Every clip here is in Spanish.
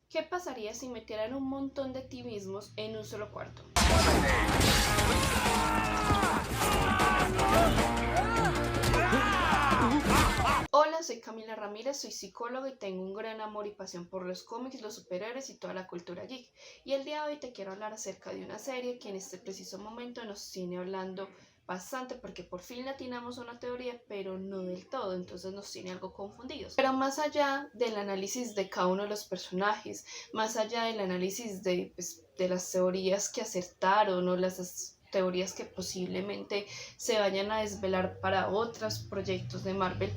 ¿Qué pasaría si metieran un montón de ti mismos en un solo cuarto? Hola, soy Camila Ramírez, soy psicóloga y tengo un gran amor y pasión por los cómics, los superhéroes y toda la cultura geek. Y el día de hoy te quiero hablar acerca de una serie que en este preciso momento nos tiene hablando bastante porque por fin latinamos una teoría, pero no del todo, entonces nos tiene algo confundidos. Pero más allá del análisis de cada uno de los personajes, más allá del análisis de las teorías que acertaron o las teorías que posiblemente se vayan a desvelar para otros proyectos de Marvel,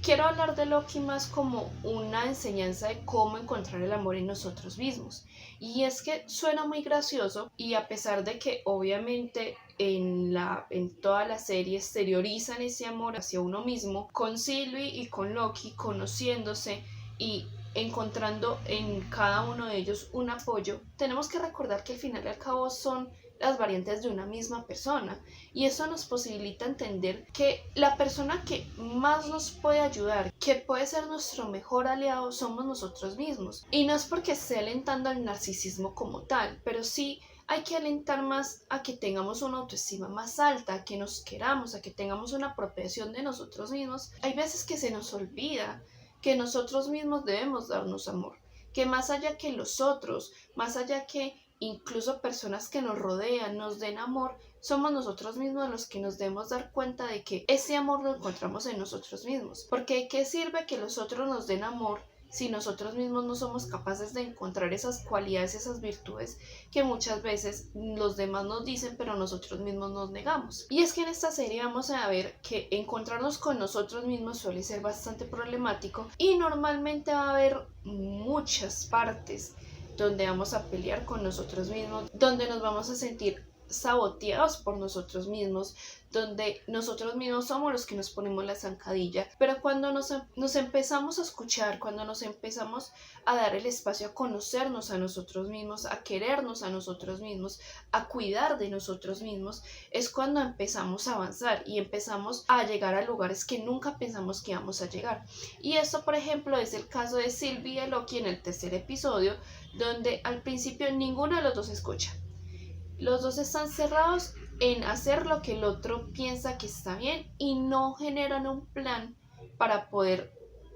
quiero hablar de Loki más como una enseñanza de cómo encontrar el amor en nosotros mismos. Y es que suena muy gracioso y a pesar de que obviamente en toda la serie exteriorizan ese amor hacia uno mismo, con Sylvie y con Loki conociéndose y encontrando en cada uno de ellos un apoyo, tenemos que recordar que al final y al cabo son las variantes de una misma persona, y eso nos posibilita entender que la persona que más nos puede ayudar, que puede ser nuestro mejor aliado, somos nosotros mismos. Y no es porque esté alentando al narcisismo como tal, pero sí hay que alentar más a que tengamos una autoestima más alta, a que nos queramos, a que tengamos una apropiación de nosotros mismos. Hay veces que se nos olvida que nosotros mismos debemos darnos amor, que más allá que los otros, más allá que incluso personas que nos rodean nos den amor, somos nosotros mismos los que nos debemos dar cuenta de que ese amor lo encontramos en nosotros mismos. Porque ¿de qué sirve que los otros nos den amor si nosotros mismos no somos capaces de encontrar esas cualidades, esas virtudes que muchas veces los demás nos dicen, pero nosotros mismos nos negamos? Y es que en esta serie vamos a ver que encontrarnos con nosotros mismos suele ser bastante problemático y normalmente va a haber muchas partes donde vamos a pelear con nosotros mismos, donde nos vamos a sentir saboteados por nosotros mismos, donde nosotros mismos somos los que nos ponemos la zancadilla. Pero cuando nos empezamos a escuchar, cuando nos empezamos a dar el espacio a conocernos a nosotros mismos, a querernos a nosotros mismos, a cuidar de nosotros mismos, es cuando empezamos a avanzar y empezamos a llegar a lugares que nunca pensamos que íbamos a llegar. Y esto, por ejemplo, es el caso de Sylvie y Loki en el tercer episodio, donde al principio ninguno de los dos escucha. Los dos están cerrados en hacer lo que el otro piensa que está bien y no generan un plan para poder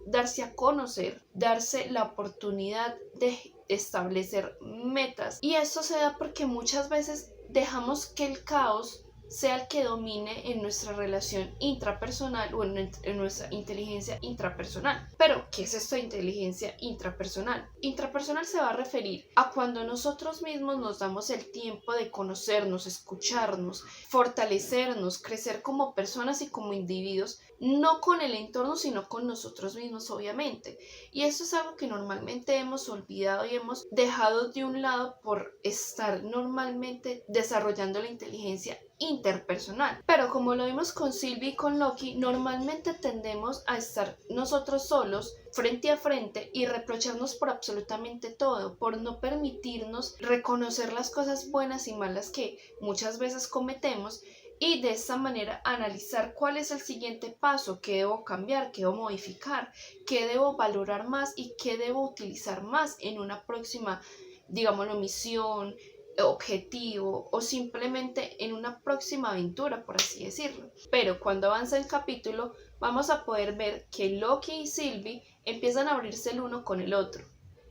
darse a conocer, darse la oportunidad de establecer metas. Y esto se da porque muchas veces dejamos que el caos sea el que domine en nuestra relación intrapersonal o en nuestra inteligencia intrapersonal. Pero, ¿qué es esto de inteligencia intrapersonal? Intrapersonal se va a referir a cuando nosotros mismos nos damos el tiempo de conocernos, escucharnos, fortalecernos, crecer como personas y como individuos, no con el entorno, sino con nosotros mismos, obviamente. Y eso es algo que normalmente hemos olvidado y hemos dejado de un lado por estar normalmente desarrollando la inteligencia interpersonal. Pero como lo vimos con Sylvie y con Loki, normalmente tendemos a estar nosotros solos frente a frente y reprocharnos por absolutamente todo, por no permitirnos reconocer las cosas buenas y malas que muchas veces cometemos, y de esta manera analizar cuál es el siguiente paso, qué debo cambiar, qué debo modificar, qué debo valorar más y qué debo utilizar más en una próxima, digámoslo, misión, objetivo o simplemente en una próxima aventura, por así decirlo. Pero cuando avanza el capítulo vamos a poder ver que Loki y Sylvie empiezan a abrirse el uno con el otro,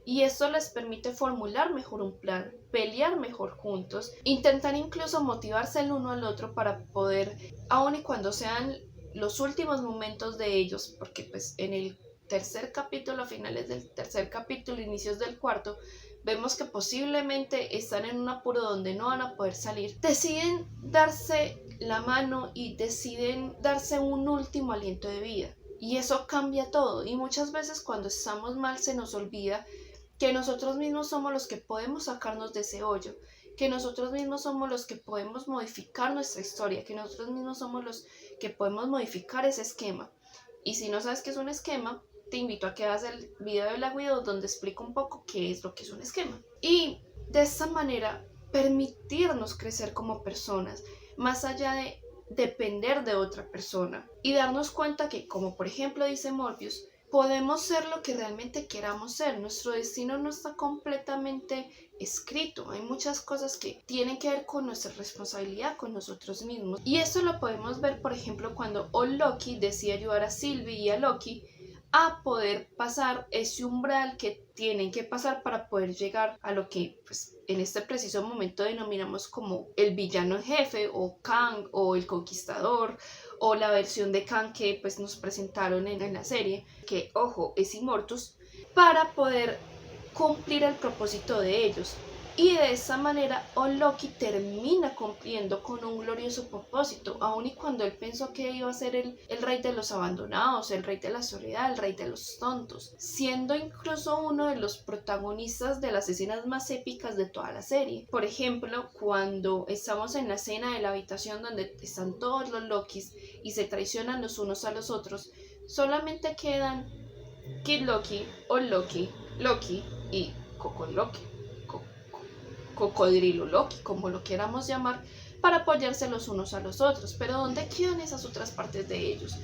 y esto les permite formular mejor un plan, pelear mejor juntos, intentar incluso motivarse el uno al otro para poder, aun y cuando sean los últimos momentos de ellos, porque pues en el tercer capítulo, a finales del tercer capítulo, inicios del cuarto, vemos que posiblemente están en un apuro donde no van a poder salir, deciden darse la mano y deciden darse un último aliento de vida. Y eso cambia todo, y muchas veces cuando estamos mal se nos olvida que nosotros mismos somos los que podemos sacarnos de ese hoyo, que nosotros mismos somos los que podemos modificar nuestra historia, que nosotros mismos somos los que podemos modificar ese esquema. Y si no sabes qué es un esquema, te invito a que veas el video de Black Widow donde explico un poco qué es lo que es un esquema. Y de esta manera permitirnos crecer como personas, más allá de depender de otra persona, y darnos cuenta que, como por ejemplo dice Morbius, podemos ser lo que realmente queramos ser. Nuestro destino no está completamente escrito. Hay muchas cosas que tienen que ver con nuestra responsabilidad, con nosotros mismos. Y esto lo podemos ver, por ejemplo, cuando Loki decide ayudar a Sylvie y a Loki a poder pasar ese umbral que tienen que pasar para poder llegar a lo que pues, en este preciso momento denominamos como el villano en jefe, o Kang, o el conquistador, o la versión de Kang que pues, nos presentaron en la serie, que ojo, es Immortus, para poder cumplir el propósito de ellos. Y de esa manera Loki termina cumpliendo con un glorioso propósito, aun y cuando él pensó que iba a ser el rey de los abandonados, el rey de la soledad, el rey de los tontos, siendo incluso uno de los protagonistas de las escenas más épicas de toda la serie. Por ejemplo, cuando estamos en la escena de la habitación donde están todos los Lokis y se traicionan los unos a los otros, solamente quedan Kid Loki, Loki, Loki y Coco Loki. Cocodrilo Loki, como lo queramos llamar, para apoyarse los unos a los otros. Pero ¿dónde quedan esas otras partes de ellos?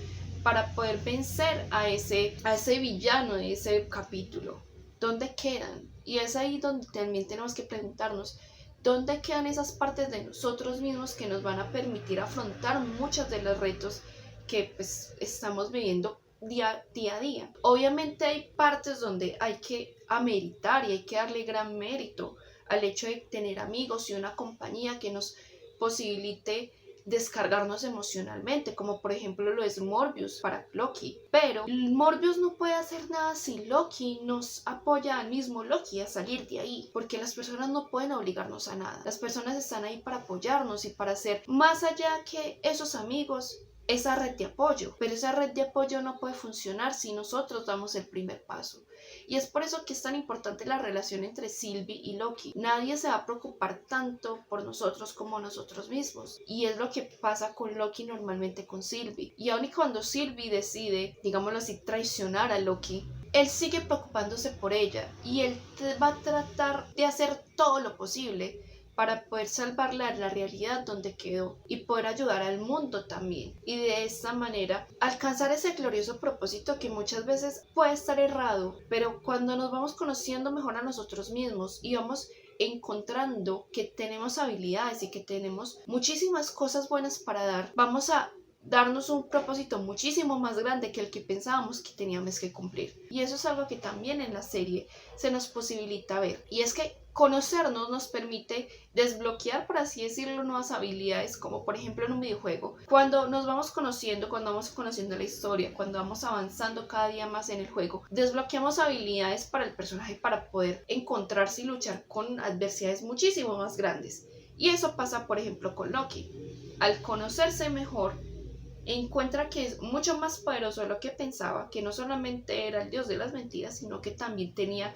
Para poder vencer a ese villano de ese capítulo. ¿Dónde quedan? Y es ahí donde también tenemos que preguntarnos, ¿dónde quedan esas partes de nosotros mismos que nos van a permitir afrontar muchos de los retos que pues, estamos viviendo día a día? Obviamente hay partes donde hay que ameritar y hay que darle gran mérito al hecho de tener amigos y una compañía que nos posibilite descargarnos emocionalmente, como por ejemplo lo es Morbius para Loki. Pero Morbius no puede hacer nada si Loki nos apoya al mismo Loki a salir de ahí, porque las personas no pueden obligarnos a nada. Las personas están ahí para apoyarnos y para ser más allá que esos amigos, esa red de apoyo. Pero esa red de apoyo no puede funcionar si nosotros damos el primer paso. Y es por eso que es tan importante la relación entre Sylvie y Loki. Nadie se va a preocupar tanto por nosotros como nosotros mismos. Y es lo que pasa con Loki normalmente con Sylvie. Y aun y cuando Sylvie decide, digámoslo así, traicionar a Loki, él sigue preocupándose por ella. Y él va a tratar de hacer todo lo posible para poder salvarla de la realidad donde quedó y poder ayudar al mundo también, y de esta manera alcanzar ese glorioso propósito que muchas veces puede estar errado, pero cuando nos vamos conociendo mejor a nosotros mismos y vamos encontrando que tenemos habilidades y que tenemos muchísimas cosas buenas para dar, vamos a darnos un propósito muchísimo más grande que el que pensábamos que teníamos que cumplir. Y eso es algo que también en la serie se nos posibilita ver, y es que conocernos nos permite desbloquear, por así decirlo, nuevas habilidades, como por ejemplo en un videojuego. Cuando nos vamos conociendo, cuando vamos conociendo la historia, cuando vamos avanzando cada día más en el juego, desbloqueamos habilidades para el personaje para poder encontrarse y luchar con adversidades muchísimo más grandes. Y eso pasa, por ejemplo, con Loki. Al conocerse mejor, encuentra que es mucho más poderoso de lo que pensaba, que no solamente era el dios de las mentiras, sino que también tenía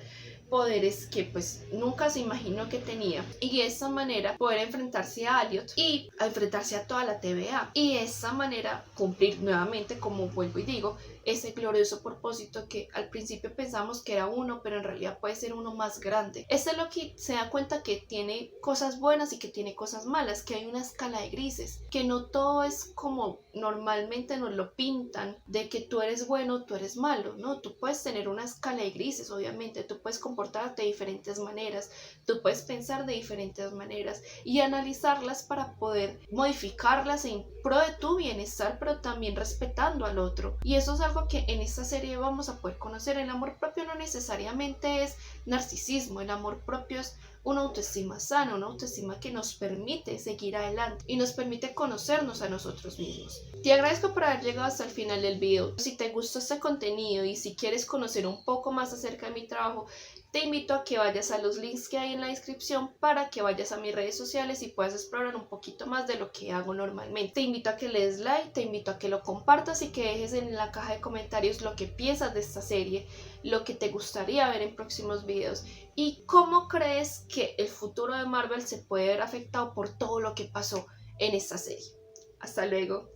poderes que pues nunca se imaginó que tenía, y de esta manera poder enfrentarse a Elliot y a enfrentarse a toda la TVA, y de esta manera cumplir nuevamente, como vuelvo y digo, ese glorioso propósito que al principio pensamos que era uno, pero en realidad puede ser uno más grande. Este Loki se da cuenta que tiene cosas buenas y que tiene cosas malas, que hay una escala de grises, que no todo es como normalmente nos lo pintan, de que tú eres bueno, tú eres malo, ¿no? Tú puedes tener una escala de grises, obviamente, tú puedes comportarte de diferentes maneras, tú puedes pensar de diferentes maneras y analizarlas para poder modificarlas en pro de tu bienestar, pero también respetando al otro. Y eso es algo que en esta serie vamos a poder conocer. El amor propio no necesariamente es narcisismo, el amor propio es una autoestima sana, una autoestima que nos permite seguir adelante y nos permite conocernos a nosotros mismos. Te agradezco por haber llegado hasta el final del video. Si te gustó este contenido y si quieres conocer un poco más acerca de mi trabajo, te invito a que vayas a los links que hay en la descripción para que vayas a mis redes sociales y puedas explorar un poquito más de lo que hago normalmente. Te invito a que le des like, te invito a que lo compartas y que dejes en la caja de comentarios lo que piensas de esta serie, lo que te gustaría ver en próximos videos y cómo crees que el futuro de Marvel se puede ver afectado por todo lo que pasó en esta serie. Hasta luego.